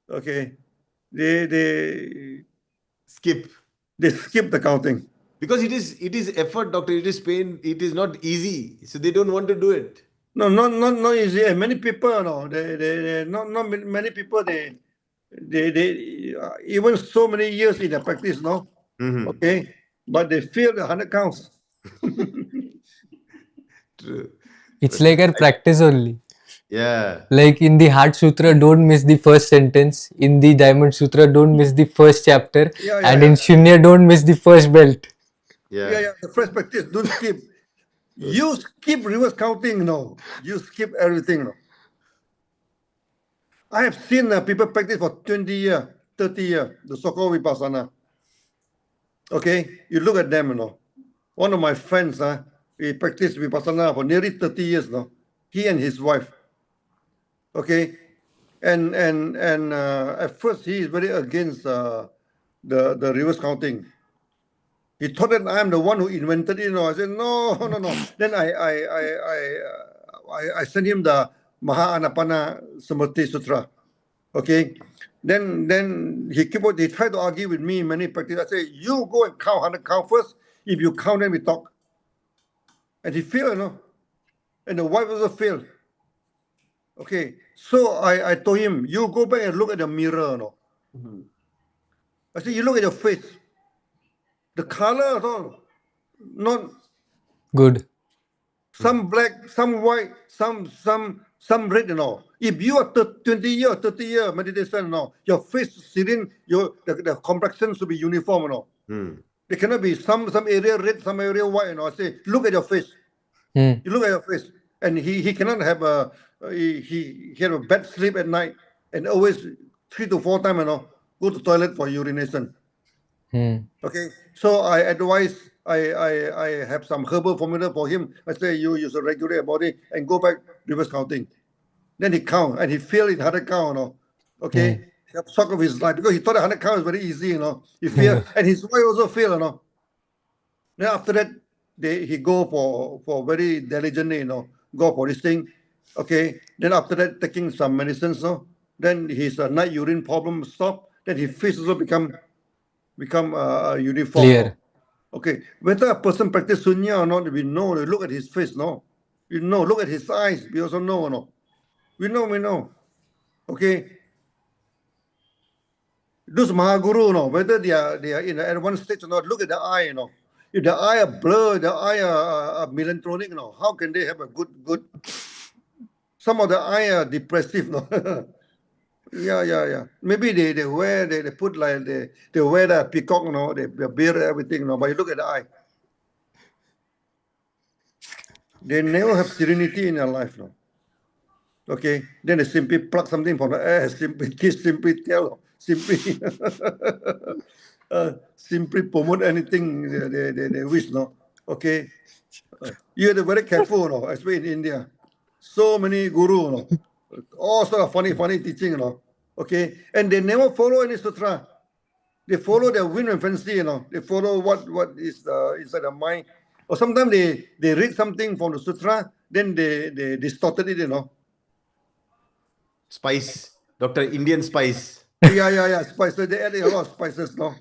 okay, they skip skip the counting. because it is effort, Doctor. It is pain. It is not easy, so they don't want to do it. No, not easy. And many people, they not many people they even so many years in the practice, okay, but they fail the 100 counts. True. It's like our practice only. Yeah. Like in the Heart Sutra, don't miss the first sentence. In the Diamond Sutra, don't miss the first chapter. And in Shunya, don't miss the first belt. Yeah. The first practice, don't skip. You skip reverse counting, you skip everything, I have seen people practice for 20 years, 30 years, the so-called Vipassana. Okay, you look at them, One of my friends, he practiced Vipassana for nearly 30 years, he and his wife. Okay, and at first he is very against the reverse counting. He thought that I am the one who invented it. I said no. Then I sent him the Maha Samadhi Sutra. Okay, then he tried to argue with me in many practice. I said, you go and count 100 count first. If you count, then we talk. And he failed, and the wife also failed. Okay, so I told him, you go back and look at the mirror, I said, you look at your face. The color at all, not Good. some black, some white, some red, If you are 20 years, 30 years meditation, your face, serene, the complexion should be uniform, There cannot be some area red, some area white, I say, look at your face. You look at your face, and he cannot have he had a bad sleep at night, and always 3 to 4 times, go to toilet for urination. Okay, so I advise, I have some herbal formula for him. I say, you use a regulate body and go back reverse counting. Then he count, and he failed in 100 count, Okay, he had shock of his life because he thought 100 count is very easy, He failed, and his wife also failed, Then after that, he go for very diligently, go for this thing. Okay, then after that, taking some medicines, then his night urine problem stop. Then his face also become uniform. Clear. Okay, whether a person practice sunya or not, we know. We look at his face, no. We know. Look at his eyes. We also know, no. We know. Okay. Those Mahaguru, no, whether they are in the advanced stage or not, look at the eye, you know. If the eye are blurred, the eye are melancholic, no, how can they have a good? Some of the eye are depressive, no. Yeah. Maybe they wear they put like they wear the peacock, no, they beard everything, no. But you look at the eye, they never have serenity in their life, no. Okay, then they simply pluck something from the air, simply kiss, simply tell, simply simply promote anything they wish, no. Okay, you have to be very careful, no, especially in India. So many guru, no, all sort of funny teaching, no. Okay, and they never follow any sutra. They follow their whim and fancy, you know. They follow what is inside the mind. Or sometimes they read something from the sutra, then they distorted it, you know. Spice, Doctor, Indian spice. Yeah. Spices. They add a lot of spices, no.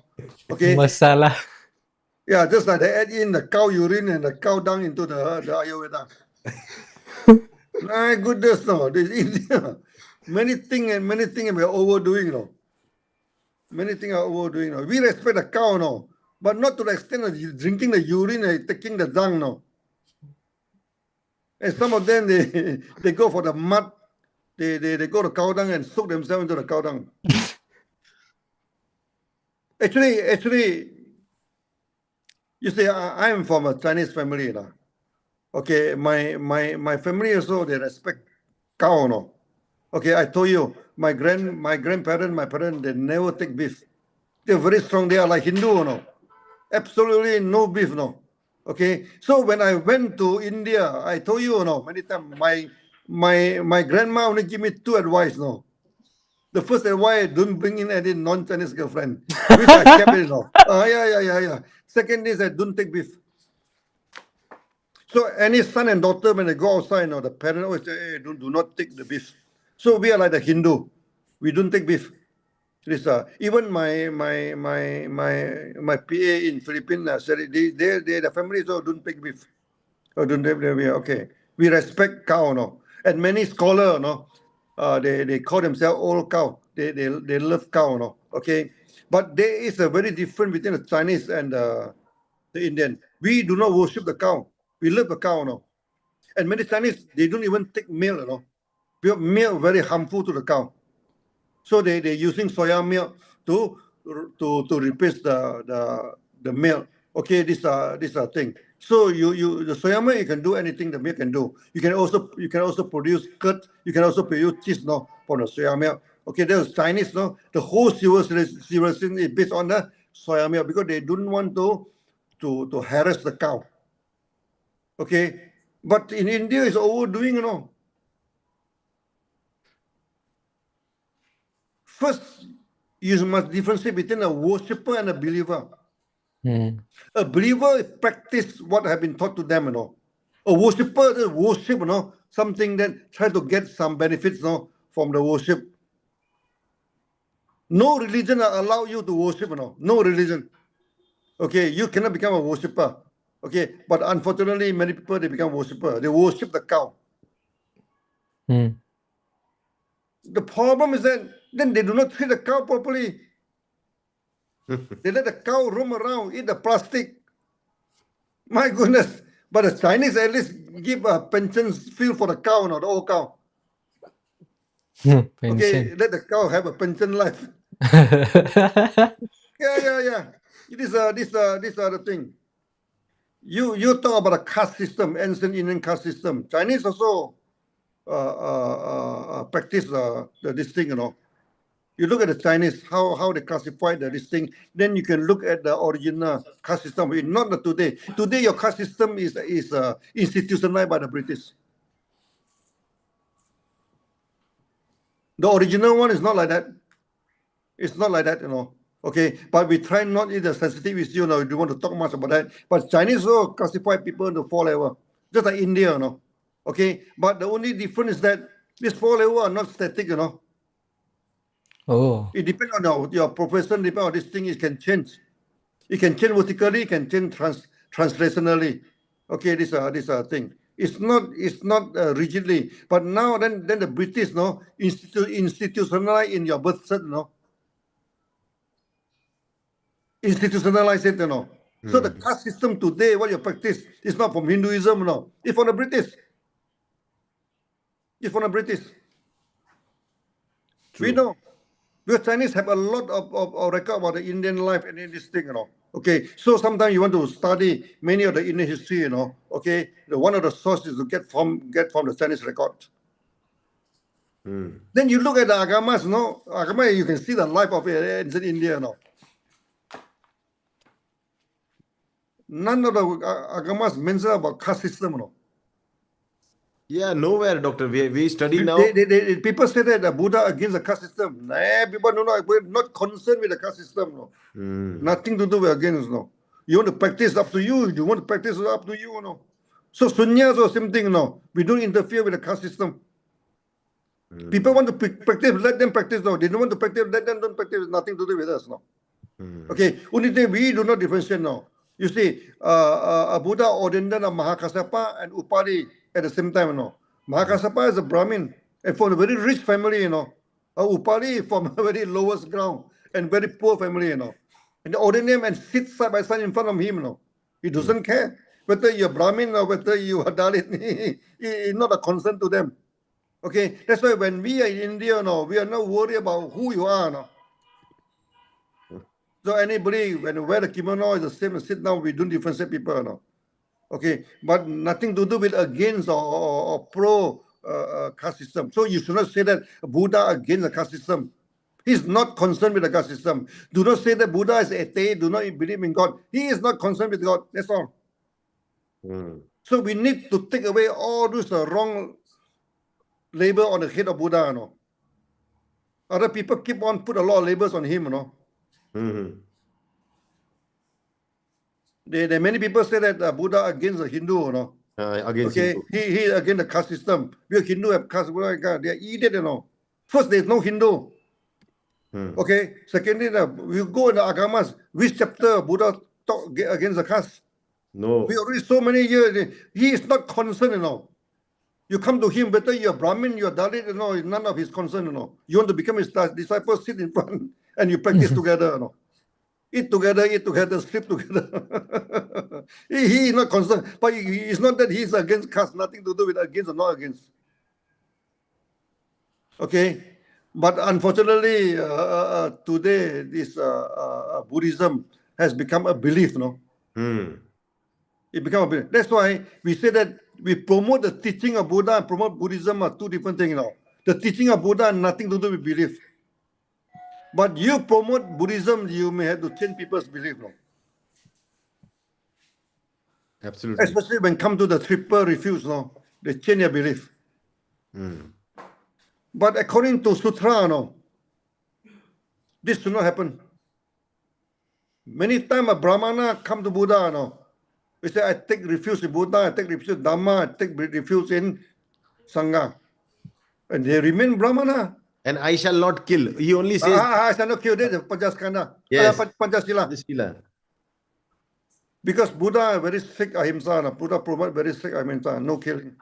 Okay. Masala. Yeah, just like they add in the cow urine and the cow dung into the Ayurveda. My goodness, no. This India, many things we are overdoing, you know. Many things are overdoing. No. We respect the cow, no, but not to the extent of drinking the urine and taking the dung, no. And some of them they go for the mud. They go to cow dung and soak themselves into the cow dung. Actually, you see, I am from a Chinese family, no. Okay, my family also they respect cow, no. Okay, I told you, my grandparent, my parents, they never take beef. They're very strong. They are like Hindu, no. Absolutely no beef, no. Okay, so when I went to India, I told you, no, many times my grandma only give me two advice, no. The first advice, don't bring in any non-Chinese girlfriend, which I kept it, no. Yeah. Second is that don't take beef. So any son and daughter, when they go outside, you know, the parent always say, hey, do not take the beef. So we are like the Hindu. We don't take beef. This, even my PA in Philippines said the family also don't take beef. Oh, don't take beef. Okay. We respect cow, no. And many scholars, no, they call themselves old cow. They love cow, no. Okay. But there is a very difference between the Chinese and the Indian. We do not worship the cow. We love the cow, no. And many Chinese, they don't even take milk, you know. Because milk very harmful to the cow. So they're using soya milk to replace the milk. Okay, this thing. So the soya milk, you can do anything the milk can do. You can also produce curd. You can also produce cheese, no, from the soya milk. Okay, there's Chinese, no. The whole civilization is based on the soya milk because they don't want to harass the cow. Okay, but in India, it's overdoing, you know. First, you must differentiate between a worshipper and a believer. A believer practice what have been taught to them, you know. A worshipper is worship, you know, something that try to get some benefits, you know, from the worship. No religion allow you to worship, you know. No religion. Okay, you cannot become a worshipper. Okay, but unfortunately, many people they become worshipper. They worship the cow. The problem is that then they do not treat the cow properly. They let the cow roam around, eat the plastic. My goodness. But the Chinese at least give a pension feel for the cow, not the old cow. Okay, let the cow have a pension life. Yeah. This are the thing. You talk about a caste system, ancient Indian caste system. Chinese also practice this thing, you know. You look at the Chinese, how they classify this thing, then you can look at the original caste system. Not the today. Today, your caste system is institutionalized by the British. The original one is not like that. It's not like that, you know. Okay, but we try not in the sensitive issue, you know. We don't want to talk much about that. But Chinese also classify people into 4 levels, just like India, you know. Okay, but the only difference is that these 4 levels are not static, you know. Oh. It depends on your profession, depends on this thing, it can change. It can change vertically, it can change translationally. Okay, this thing. It's not rigidly. But now then the British institutionalize in your birth cert, institutionalize it, So the caste system today, what you practice, is not from Hinduism, It's from the British. It's from the British. True. We know. Because Chinese have a lot of record about the Indian life and in this thing, Okay, so sometimes you want to study many of the Indian history, Okay, one of the sources to get from the Chinese record. Then you look at the Agamas, Agama, you can see the life of ancient India, None of the Agamas mention about caste system, Yeah, nowhere, doctor. We study now. People say that the Buddha against the caste system. Nah, people we're not concerned with the caste system, Nothing to do with against, You want to practice, up to you. You want to practice, up to you, So sunya is same thing, We don't interfere with the caste system. People want to practice, let them practice, They don't want to practice, let them don't practice. Nothing to do with us, Okay, only thing we do not differentiate, You see, a Buddha ordained a Mahakassapa and Upadi at the same time, Mahakassapa is a Brahmin and from a very rich family, Upadi from a very lowest ground and very poor family, And they ordain him and sit side by side in front of him, He doesn't care whether you're Brahmin or whether you are Dalit. It's not a concern to them. Okay, that's why when we are in India, we are not worried about who you are, So anybody, when you wear the kimono, is the same as sit down. We don't differentiate people, Okay, but nothing to do with against or pro caste system. So you should not say that Buddha against the caste system. He's not concerned with the caste system. Do not say that Buddha is atheist, do not believe in God. He is not concerned with God. That's all. So we need to take away all those wrong label on the head of Buddha, Other people keep on put a lot of labels on him, There are many people say that Buddha against the Hindu, Against Okay, Hindu. he against the caste system. Because Hindu have caste, they are idiot, First, there is no Hindu. Okay. Secondly, we go in the Āgamas. Which chapter Buddha talk against the caste? No. We already so many years. He is not concerned, You come to him, whether you're Brahmin, you're Dalit, it's none of his concern, You want to become his disciple, sit in front and you practice together, Eat together, sleep together. He is not concerned. But it's not that he's against caste, nothing to do with against or not against. Okay. But unfortunately, today, this Buddhism has become a belief, It become a belief. That's why we say that we promote the teaching of Buddha and promote Buddhism are two different things, The teaching of Buddha has nothing to do with belief. But you promote Buddhism, you may have to change people's belief, Absolutely. Especially when come to the triple refuse, They change their belief. But according to Sutra, this should not happen. Many times a Brahmana come to Buddha, We say, I take refuge in Buddha, I take refuge in Dhamma, I take refuge in Sangha. And they remain Brahmana. And I shall not kill. He only says. I shall not kill. This is Panchaskanda. Yes. Panchasila. Sila. Because Buddha is very strict ahimsa. Buddha promotes very strict ahimsa, no killing.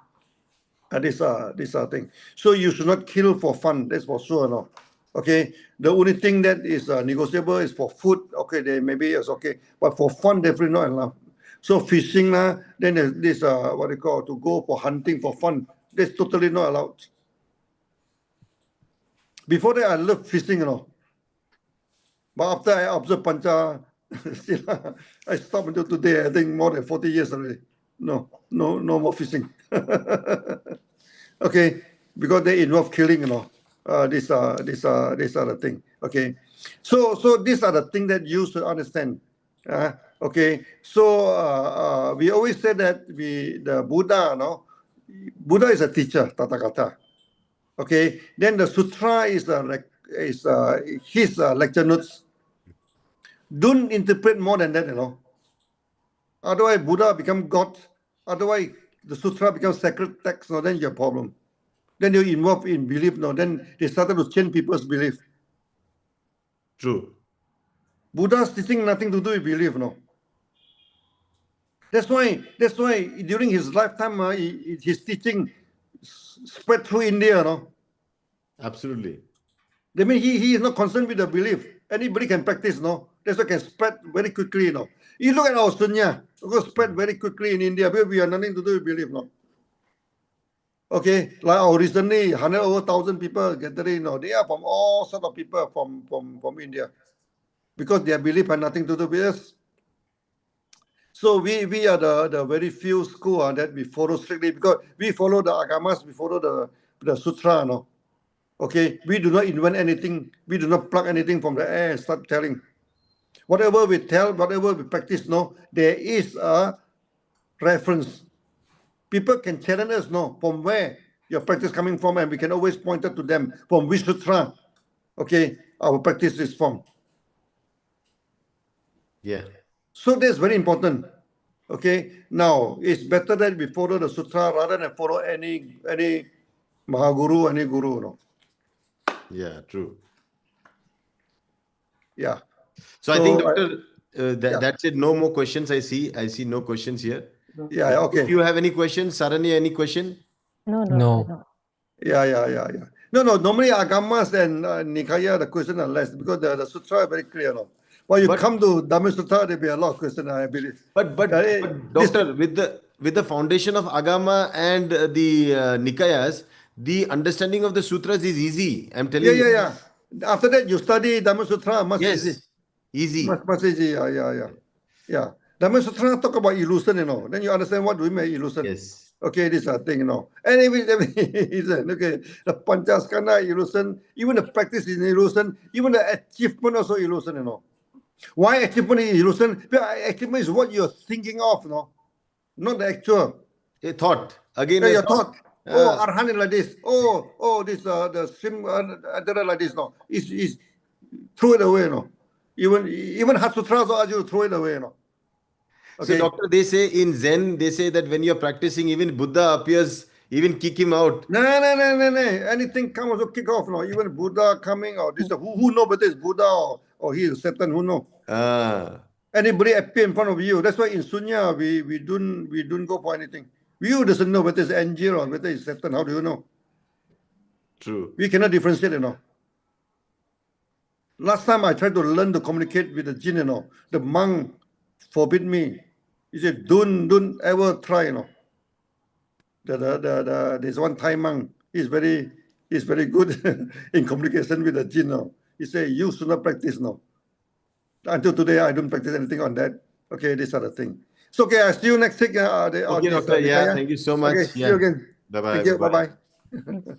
This thing. So you should not kill for fun. That's for sure. Okay. The only thing that is negotiable is for food. Okay, they maybe it's okay, but for fun, definitely not allowed. So fishing, then there's this what they call to go for hunting for fun. That's totally not allowed. Before that, I loved fishing, But after I observed Pancha, I stopped until today. I think more than 40 years already. No more fishing. Okay, because they involve killing, These are the thing. Okay, so these are the things that you should understand. Okay, so we always say that the Buddha, Buddha is a teacher, Tathagata. Okay, then the sutra is his lecture notes. Don't interpret more than that, Otherwise, Buddha become God. Otherwise, the sutra becomes sacred text. Then you have a problem. Then you're involved in belief. Then they started to change people's belief. True. Buddha's teaching nothing to do with belief, no. That's why during his lifetime, his teaching spread through India, no. Absolutely. That means he is not concerned with the belief. Anybody can practice, no. That's why can spread very quickly, no. You look at our sunya, it will spread very quickly in India, where we have nothing to do with belief, no. Okay, like recently, 100 over 1,000 people gathering, no. They are from all sort of people from India, because their belief had nothing to do with us. So we are the very few school that we follow strictly, because we follow the Agamas, we follow the sutra, no. Okay, we do not invent anything, we do not plug anything from the air and start telling. Whatever we tell, whatever we practice, no, there is a reference. People can challenge us, no, from where your practice coming from, and we can always point out to them from which sutra, okay, our practice is from. Yeah. So that's very important. Okay, now it's better that we follow the sutra rather than follow any Mahaguru, any guru, no. Yeah, true. Yeah. So I think, So, Doctor, yeah. that's it. No more questions. I see no questions here. Yeah, okay. If you have any questions, Saranya, any question? No. No. Yeah. No, normally Agamas and Nikaya, the question are less, because the sutra are very clear, no. When you But- come to Dhamma Sutra, there'll be a lot of questions, I believe. But Doctor, with the foundation of Agama and the Nikayas, the understanding of the sutras is easy. I'm telling you. Yeah. After that, you study Dhamma Sutra, much easy. Yes, easy. Much easy, yeah. Dhamma Sutra talk about illusion, you know. Then you understand what we mean illusion. Yes. Okay, this is a thing, you know. And every illusion, okay, the Panchaskanda illusion, even the practice is illusion, even the achievement also illusion, you know. Why achievement is illusion? Because achievement is what you're thinking of, no, not the actual. A thought. Again, Yeah, a your thought. thought. Oh, Arhan is like this. Oh, this the sim like this. No, is throw it away. No, even Hatsutra also ask you to throw it away. No. So, Okay. Doctor, they say in Zen, they say that when you're practicing, even Buddha appears, even kick him out. No. Anything come also kick off. No, even Buddha coming or this. Who know whether it's Buddha or he is Satan? Who know? Anybody appear in front of you. That's why in Sunya we don't go for anything. You doesn't know whether it's angel or whether it's Satan. How do you know? True. We cannot differentiate, you know. Last time I tried to learn to communicate with the jinn, you know. The monk forbid me. He said, don't ever try, you know. There's one Thai monk. He's very good in communication with the jinn, you know. He said, you should not practice, no. Until today, I don't practice anything on that. Okay, these are the thing. So, okay, I'll see you next week. Okay, Doctor. Yeah, thank you so much. Okay, see Yeah. you again. Bye-bye. Take care. Bye-bye. Bye-bye.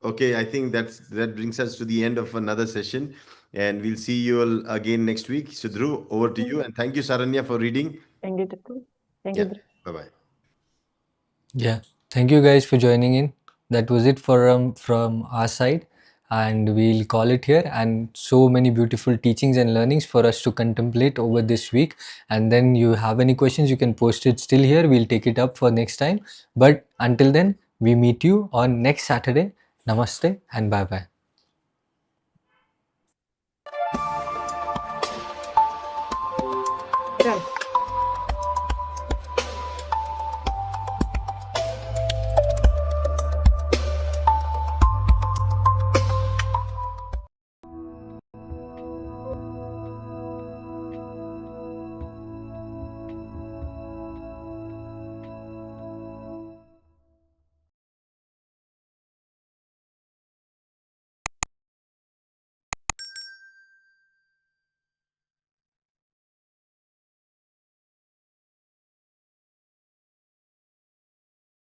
Okay, I think that brings us to the end of another session, and we'll see you all again next week. So, Dhruv, over to you, and thank you, Saranya, for reading. Thank you, Dhruv. Thank Yeah. you, Dhruv. Bye-bye. Yeah, thank you guys for joining in. That was it from our side, and we'll call it here. And so many beautiful teachings and learnings for us to contemplate over this week. And then you have any questions, you can post it still here. We'll take it up for next time. But until then, we meet you on next Saturday. Namaste and bye bye.